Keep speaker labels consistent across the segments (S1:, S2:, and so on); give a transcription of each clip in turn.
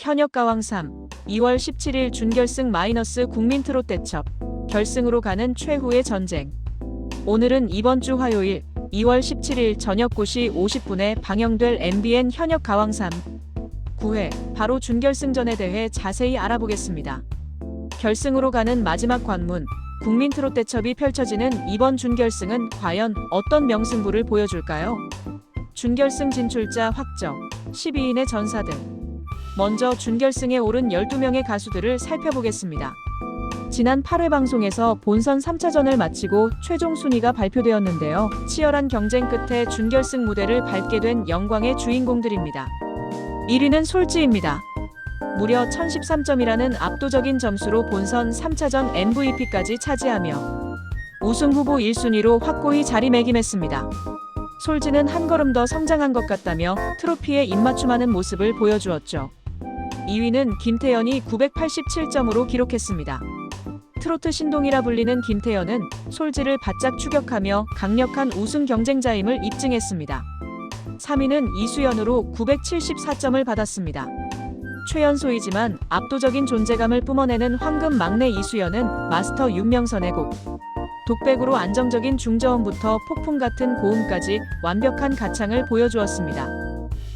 S1: 현역가왕 3, 2월 17일 준결승 마이너스 국민트롯 대첩, 결승으로 가는 최후의 전쟁. 오늘은 이번 주 화요일 2월 17일 저녁 9시 50분에 방영될 MBN 현역가왕 3, 9회 바로 준결승전에 대해 자세히 알아보겠습니다. 결승으로 가는 마지막 관문, 국민트롯 대첩이 펼쳐지는 이번 준결승은 과연 어떤 명승부를 보여줄까요? 준결승 진출자 확정, 12인의 전사들. 먼저 준결승에 오른 12명의 가수들을 살펴보겠습니다. 지난 8회 방송에서 본선 3차전을 마치고 최종 순위가 발표되었는데요. 치열한 경쟁 끝에 준결승 무대를 밟게 된 영광의 주인공들입니다. 1위는 솔지입니다. 무려 1013점이라는 압도적인 점수로 본선 3차전 MVP까지 차지하며 우승 후보 1순위로 확고히 자리매김했습니다. 솔지는 한 걸음 더 성장한 것 같다며 트로피에 입맞춤하는 모습을 보여주었죠. 2위는 김태연이 987점으로 기록했습니다. 트로트 신동이라 불리는 김태연은 솔지를 바짝 추격하며 강력한 우승 경쟁자임을 입증했습니다. 3위는 이수연으로 974점을 받았습니다. 최연소이지만 압도적인 존재감을 뿜어내는 황금 막내 이수연은 마스터 윤명선의 곡 독백으로 안정적인 중저음부터 폭풍 같은 고음까지 완벽한 가창을 보여주었습니다.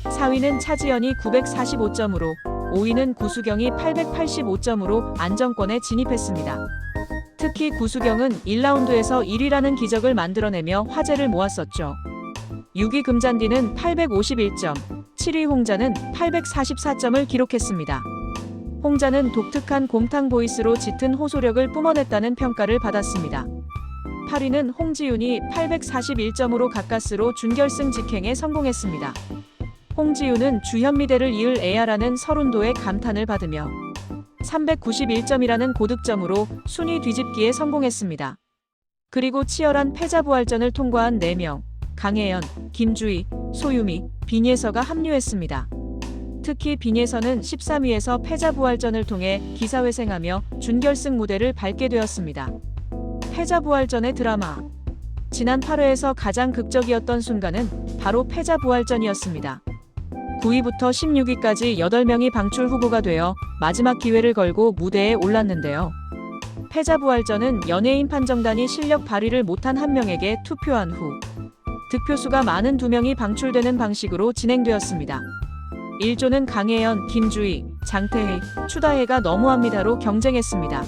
S1: 4위는 차지연이 945점으로, 5위는 구수경이 885점으로 안정권에 진입했습니다. 특히 구수경은 1라운드에서 1위라는 기적을 만들어내며 화제를 모았었죠. 6위 금잔디는 851점, 7위 홍자는 844점을 기록했습니다. 홍자는 독특한 곰탕 보이스로 짙은 호소력을 뿜어냈다는 평가를 받았습니다. 8위는 홍지윤이 841점으로 가까스로 준결승 직행에 성공했습니다. 홍지윤은 주현미대를 이을 애야라는 서른도의 감탄을 받으며 391점이라는 고득점으로 순위 뒤집기에 성공했습니다. 그리고 치열한 패자부활전을 통과한 4명, 강혜연, 김주희, 소유미, 빈예서가 합류했습니다. 특히 빈예서는 13위에서 패자부활전을 통해 기사회생하며 준결승 무대를 밟게 되었습니다. 패자부활전의 드라마. 지난 8회에서 가장 극적이었던 순간은 바로 패자부활전이었습니다. 9위부터 16위까지 8명이 방출 후보가 되어 마지막 기회를 걸고 무대에 올랐는데요. 패자부활전은 연예인 판정단이 실력 발휘를 못한 한 명에게 투표한 후 득표수가 많은 2명이 방출되는 방식으로 진행되었습니다. 1조는 강혜연, 김주희, 장태희, 추다혜가 너무합니다로 경쟁했습니다.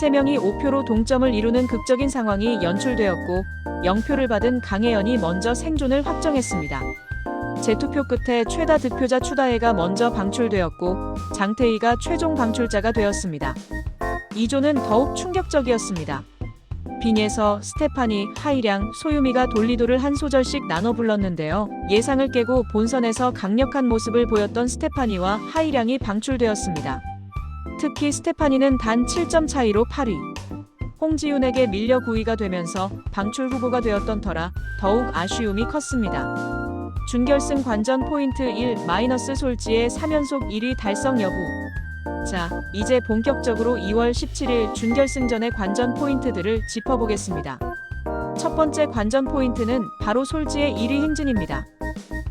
S1: 3명이 5표로 동점을 이루는 극적인 상황이 연출되었고 0표를 받은 강혜연이 먼저 생존을 확정했습니다. 재투표 끝에 최다 득표자 추다혜가 먼저 방출되었고 장태희가 최종 방출자가 되었습니다. 2조는 더욱 충격적이었습니다. 빈예서, 스테파니, 하이량, 소유미가 돌리도를 한 소절씩 나눠 불렀는데요. 예상을 깨고 본선에서 강력한 모습을 보였던 스테파니와 하이량이 방출되었습니다. 특히 스테파니는 단 7점 차이로 8위, 홍지윤에게 밀려 9위가 되면서 방출 후보가 되었던 터라 더욱 아쉬움이 컸습니다. 준결승 관전 포인트 1, 솔지의 3연속 1위 달성 여부. 자, 이제 본격적으로 2월 17일 준결승전의 관전 포인트들을 짚어보겠습니다. 첫 번째 관전 포인트는 바로 솔지의 1위 행진입니다.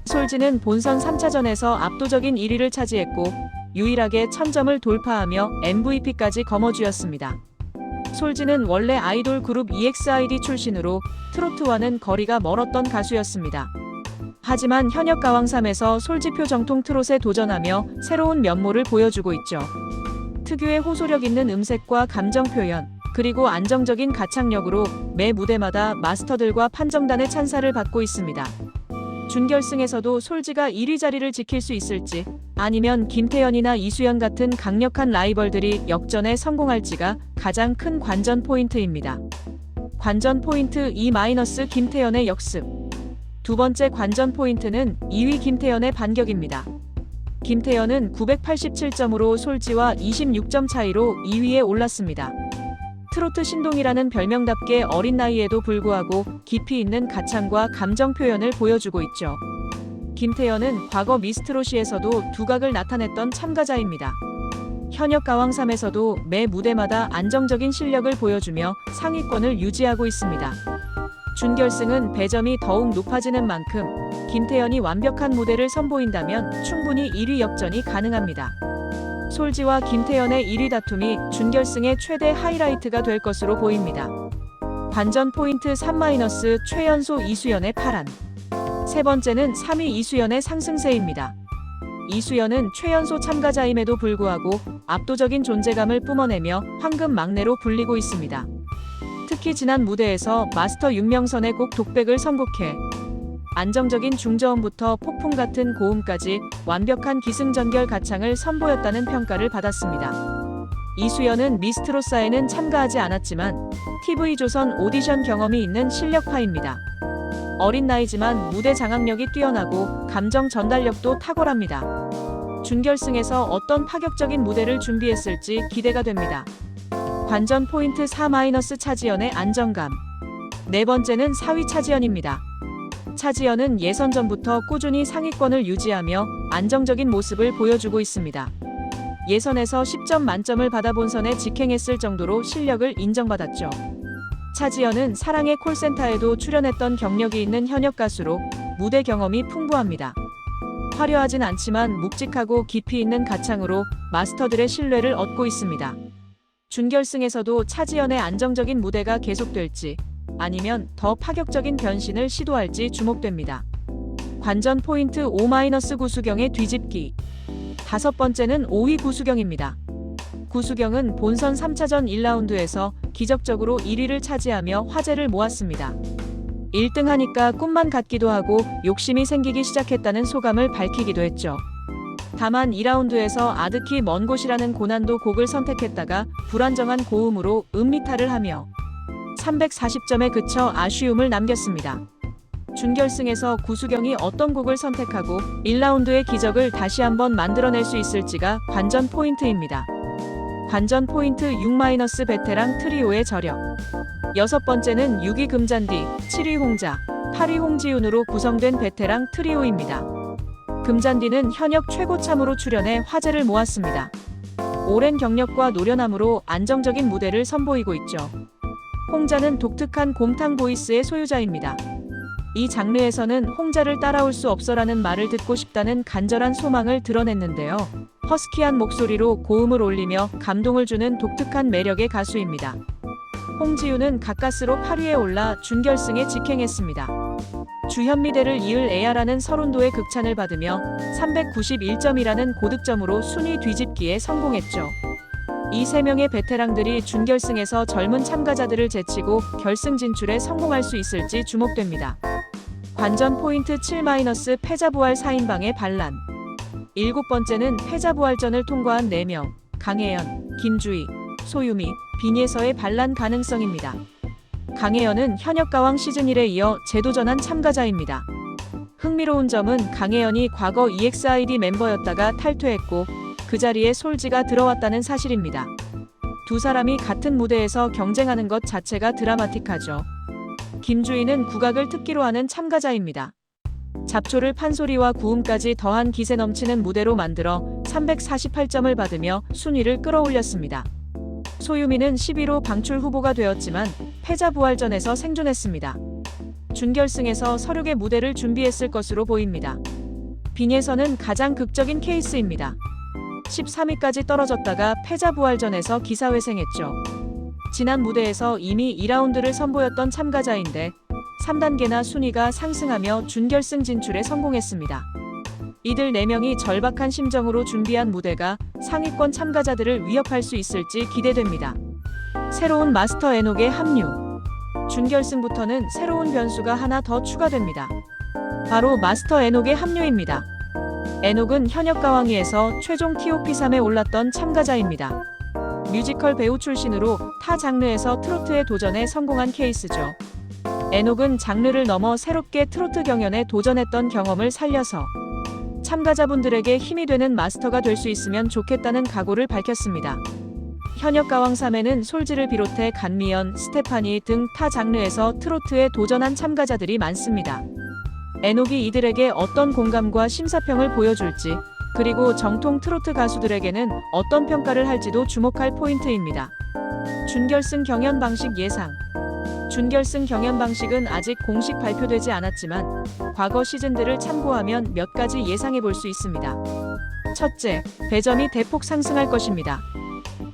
S1: 솔지는 본선 3차전에서 압도적인 1위를 차지했고 유일하게 1000점을 돌파하며 MVP까지 거머쥐었습니다. 솔지는 원래 아이돌 그룹 EXID 출신으로 트로트와는 거리가 멀었던 가수였습니다. 하지만 현역가왕 3에서 솔지표 정통 트롯에 도전하며 새로운 면모를 보여주고 있죠. 특유의 호소력 있는 음색과 감정 표현, 그리고 안정적인 가창력으로 매 무대마다 마스터들과 판정단의 찬사를 받고 있습니다. 준결승에서도 솔지가 1위 자리를 지킬 수 있을지, 아니면 김태연이나 이수연 같은 강력한 라이벌들이 역전에 성공할지가 가장 큰 관전 포인트입니다. 관전 포인트 2 김태연의 역습. 두 번째 관전 포인트는 2위 김태연의 반격입니다. 김태연은 987점으로 솔지와 26점 차이로 2위에 올랐습니다. 트로트 신동이라는 별명답게 어린 나이에도 불구하고 깊이 있는 가창과 감정 표현을 보여주고 있죠. 김태연은 과거 미스트롯시에서도 두각을 나타냈던 참가자입니다. 현역가왕 3에서도 매 무대마다 안정적인 실력을 보여주며 상위권을 유지하고 있습니다. 준결승은 배점이 더욱 높아지는 만큼 김태연이 완벽한 무대를 선보인다면 충분히 1위 역전이 가능합니다. 솔지와 김태현의 1위 다툼이 준결승의 최대 하이라이트가 될 것으로 보입니다. 관전 포인트 3- 최연소 이수연의 파란. 세 번째는 3위 이수연의 상승세입니다. 이수연은 최연소 참가자임에도 불구하고 압도적인 존재감을 뿜어내며 황금 막내로 불리고 있습니다. 특히 지난 무대에서 마스터 윤명선의 곡 독백을 선곡해 안정적인 중저음부터 폭풍 같은 고음까지 완벽한 기승전결 가창을 선보였다는 평가를 받았습니다. 이수연은 미스트로사에는 참가하지 않았지만 TV조선 오디션 경험이 있는 실력파입니다. 어린 나이지만 무대 장악력이 뛰어나고 감정 전달력도 탁월합니다. 준결승에서 어떤 파격적인 무대를 준비했을지 기대가 됩니다. 관전 포인트 4- 차지연의 안정감. 네 번째는 4위 차지연입니다. 차지연은 예선전부터 꾸준히 상위권을 유지하며 안정적인 모습을 보여주고 있습니다. 예선에서 10점 만점을 받아 본선에 직행했을 정도로 실력을 인정받았죠. 차지연은 사랑의 콜센터에도 출연했던 경력이 있는 현역 가수로 무대 경험이 풍부합니다. 화려하진 않지만 묵직하고 깊이 있는 가창으로 마스터들의 신뢰를 얻고 있습니다. 준결승에서도 차지연의 안정적인 무대가 계속될지 아니면 더 파격적인 변신을 시도할지 주목됩니다. 관전 포인트 5- 구수경의 뒤집기. 다섯 번째는 5위 구수경입니다. 구수경은 본선 3차전 1라운드에서 기적적으로 1위를 차지하며 화제를 모았습니다. 1등 하니까 꿈만 같기도 하고 욕심이 생기기 시작했다는 소감을 밝히기도 했죠. 다만 2라운드에서 아득히 먼 곳이라는 고난도 곡을 선택했다가 불안정한 고음으로 음미탈을 하며 340점에 그쳐 아쉬움을 남겼습니다. 준결승에서 구수경이 어떤 곡을 선택하고 1라운드의 기적을 다시 한번 만들어낼 수 있을지가 관전 포인트입니다. 관전 포인트 6- 베테랑 트리오의 저력. 여섯 번째는 6위 금잔디, 7위 홍자, 8위 홍지윤으로 구성된 베테랑 트리오입니다. 금잔디는 현역 최고참으로 출연해 화제를 모았습니다. 오랜 경력과 노련함으로 안정적인 무대를 선보이고 있죠. 홍자는 독특한 곰탕 보이스의 소유자입니다. 이 장르에서는 홍자를 따라올 수 없어라는 말을 듣고 싶다는 간절한 소망을 드러냈는데요. 허스키한 목소리로 고음을 올리며 감동을 주는 독특한 매력의 가수입니다. 홍지윤은 가까스로 8위에 올라 준결승에 직행했습니다. 주현미대를 이을 에야라는 서른도의 극찬을 받으며 391점이라는 고득점으로 순위 뒤집기에 성공했죠. 이 세 명의 베테랑들이 준결승에서 젊은 참가자들을 제치고 결승 진출에 성공할 수 있을지 주목됩니다. 관전 포인트 7- 패자부활 4인방의 반란. 일곱 번째는 패자부활전을 통과한 4명, 강혜연, 김주희, 소유미, 빈예서의 반란 가능성입니다. 강혜연은 현역 가왕 시즌 1에 이어 재도전한 참가자입니다. 흥미로운 점은 강혜연이 과거 EXID 멤버였다가 탈퇴했고 그 자리에 솔지가 들어왔다는 사실입니다. 두 사람이 같은 무대에서 경쟁하는 것 자체가 드라마틱하죠. 김주희는 국악을 특기로 하는 참가자입니다. 잡초를 판소리와 구음까지 더한 기세 넘치는 무대로 만들어 348점을 받으며 순위를 끌어올렸습니다. 소유미는 11호 방출 후보가 되었지만 패자부활전에서 생존했습니다. 준결승에서 서륙의 무대를 준비했을 것으로 보입니다. 빈예서는 가장 극적인 케이스입니다. 13위까지 떨어졌다가 패자부활전에서 기사회생했죠. 지난 무대에서 이미 2라운드를 선보였던 참가자인데 3단계나 순위가 상승하며 준결승 진출에 성공했습니다. 이들 4명이 절박한 심정으로 준비한 무대가 상위권 참가자들을 위협할 수 있을지 기대됩니다. 새로운 마스터 에녹의 합류. 준결승부터는 새로운 변수가 하나 더 추가됩니다. 바로 마스터 에녹의 합류입니다. 에녹은 현역 가왕위에서 최종 TOP3에 올랐던 참가자입니다. 뮤지컬 배우 출신으로 타 장르에서 트로트에 도전해 성공한 케이스죠. 에녹은 장르를 넘어 새롭게 트로트 경연에 도전했던 경험을 살려서 참가자분들에게 힘이 되는 마스터가 될 수 있으면 좋겠다는 각오를 밝혔습니다. 현역 가왕 3에는 솔지를 비롯해 간미연, 스테파니 등 타 장르에서 트로트에 도전한 참가자들이 많습니다. 에녹이 이들에게 어떤 공감과 심사평을 보여줄지, 그리고 정통 트로트 가수들에게는 어떤 평가를 할지도 주목할 포인트입니다. 준결승 경연 방식 예상. 준결승 경연 방식은 아직 공식 발표되지 않았지만 과거 시즌들을 참고하면 몇 가지 예상해 볼 수 있습니다. 첫째, 배점이 대폭 상승할 것입니다.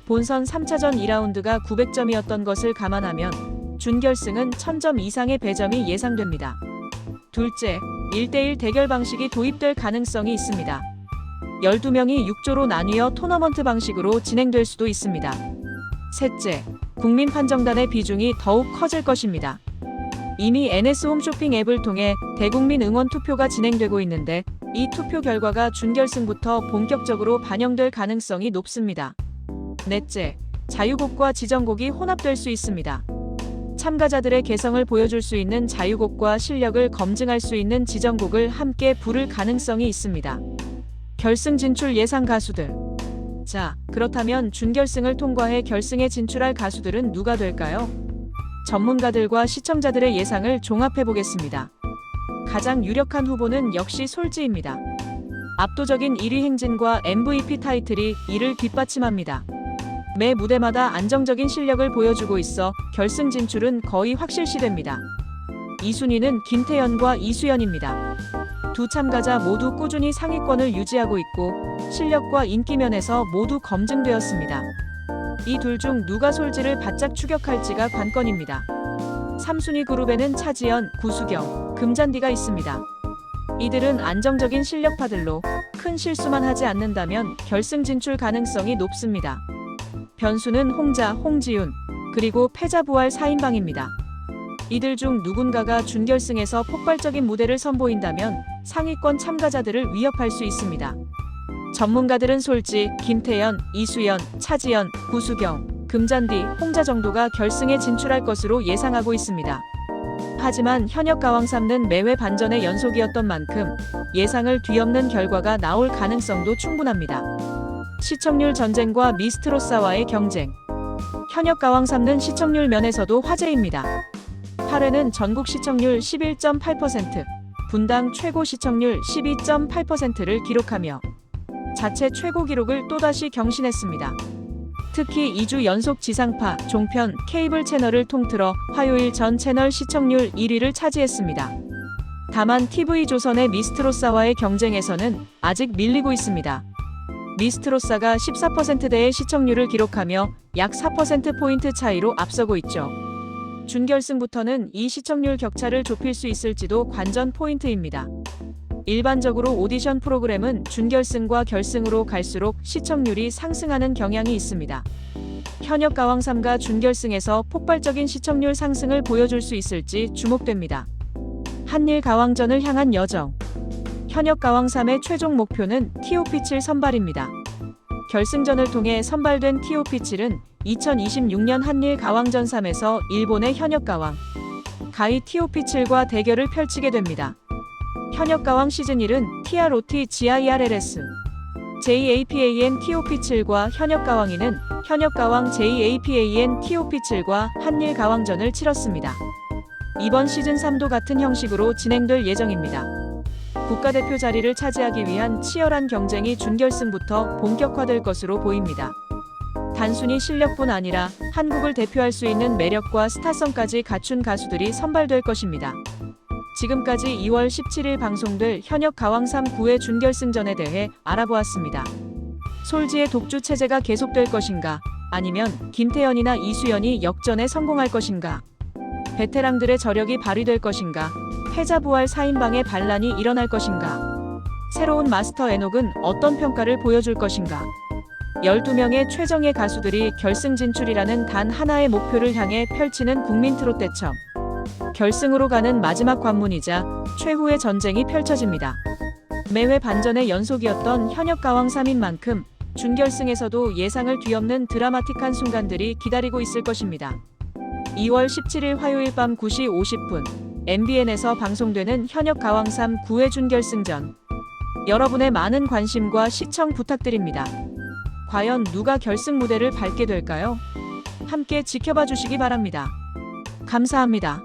S1: 본선 3차전 2라운드가 900점이었던 것을 감안하면 준결승은 1000점 이상의 배점이 예상됩니다. 둘째, 1대1 대결 방식이 도입될 가능성이 있습니다. 12명이 6조로 나뉘어 토너먼트 방식으로 진행될 수도 있습니다. 셋째, 국민 판정단의 비중이 더욱 커질 것입니다. 이미 NS 홈쇼핑 앱을 통해 대국민 응원 투표가 진행되고 있는데 이 투표 결과가 준결승부터 본격적으로 반영될 가능성이 높습니다. 넷째, 자유곡과 지정곡이 혼합될 수 있습니다. 참가자들의 개성을 보여줄 수 있는 자유곡과 실력을 검증할 수 있는 지정곡을 함께 부를 가능성이 있습니다. 결승 진출 예상 가수들. 자, 그렇다면 준결승을 통과해 결승에 진출할 가수들은 누가 될까요? 전문가들과 시청자들의 예상을 종합해 보겠습니다. 가장 유력한 후보는 역시 솔지입니다. 압도적인 1위 행진과 MVP 타이틀이 이를 뒷받침합니다. 매 무대마다 안정적인 실력을 보여주고 있어 결승 진출은 거의 확실시됩니다. 2순위는 김태연과 이수연입니다. 두 참가자 모두 꾸준히 상위권을 유지하고 있고 실력과 인기 면에서 모두 검증되었습니다. 이 둘 중 누가 솔지를 바짝 추격할지가 관건입니다. 3순위 그룹에는 차지연, 구수경, 금잔디가 있습니다. 이들은 안정적인 실력파들로 큰 실수만 하지 않는다면 결승 진출 가능성이 높습니다. 변수는 홍자, 홍지윤, 그리고 패자부활 4인방입니다. 이들 중 누군가가 준결승에서 폭발적인 무대를 선보인다면 상위권 참가자들을 위협할 수 있습니다. 전문가들은 솔지, 김태연, 이수연, 차지연, 구수경, 금잔디, 홍자 정도가 결승에 진출할 것으로 예상하고 있습니다. 하지만 현역 가왕 3는 매회 반전의 연속이었던 만큼 예상을 뒤엎는 결과가 나올 가능성도 충분합니다. 시청률 전쟁과 미스트로사와의 경쟁. 현역 가왕 3는 시청률 면에서도 화제입니다. 8회는 전국 시청률 11.8%, 분당 최고 시청률 12.8%를 기록하며 자체 최고 기록을 또다시 경신했습니다. 특히 2주 연속 지상파, 종편, 케이블 채널을 통틀어 화요일 전 채널 시청률 1위를 차지했습니다. 다만 TV조선의 미스트로사와의 경쟁에서는 아직 밀리고 있습니다. 미스트로사가 14%대의 시청률을 기록하며 약 4%포인트 차이로 앞서고 있죠. 준결승부터는 이 시청률 격차를 좁힐 수 있을지도 관전 포인트입니다. 일반적으로 오디션 프로그램은 준결승과 결승으로 갈수록 시청률이 상승하는 경향이 있습니다. 현역 가왕 3가 준결승에서 폭발적인 시청률 상승을 보여줄 수 있을지 주목됩니다. 한일 가왕전을 향한 여정. 현역 가왕 3의 최종 목표는 TOP7 선발입니다. 결승전을 통해 선발된 TOP7은 2026년 한일 가왕전 3에서 일본의 현역 가왕 가이 TOP7과 대결을 펼치게 됩니다. 현역 가왕 시즌 1은 TROT GIRLS JAPAN TOP7과 현역 가왕 2는 현역 가왕 JAPAN TOP7과 한일 가왕전을 치렀습니다. 이번 시즌 3도 같은 형식으로 진행될 예정입니다. 국가대표 자리를 차지하기 위한 치열한 경쟁이 준결승부터 본격화될 것으로 보입니다. 단순히 실력뿐 아니라 한국을 대표할 수 있는 매력과 스타성까지 갖춘 가수들이 선발될 것입니다. 지금까지 2월 17일 방송될 현역 가왕 3 9회 준결승전에 대해 알아보았습니다. 솔지의 독주 체제가 계속될 것인가? 아니면 김태연이나 이수연이 역전에 성공할 것인가? 베테랑들의 저력이 발휘될 것인가? 패자부활 4인방의 반란이 일어날 것인가? 새로운 마스터 에녹은 어떤 평가를 보여줄 것인가? 12명의 최정예 가수들이 결승 진출이라는 단 하나의 목표를 향해 펼치는 국민 트롯 대첩. 결승으로 가는 마지막 관문이자 최후의 전쟁이 펼쳐집니다. 매회 반전의 연속이었던 현역 가왕 3인 만큼 준결승에서도 예상을 뒤엎는 드라마틱한 순간들이 기다리고 있을 것입니다. 2월 17일 화요일 밤 9시 50분 MBN에서 방송되는 현역 가왕 3 9회 준결승전. 여러분의 많은 관심과 시청 부탁드립니다. 과연 누가 결승 무대를 밟게 될까요? 함께 지켜봐 주시기 바랍니다. 감사합니다.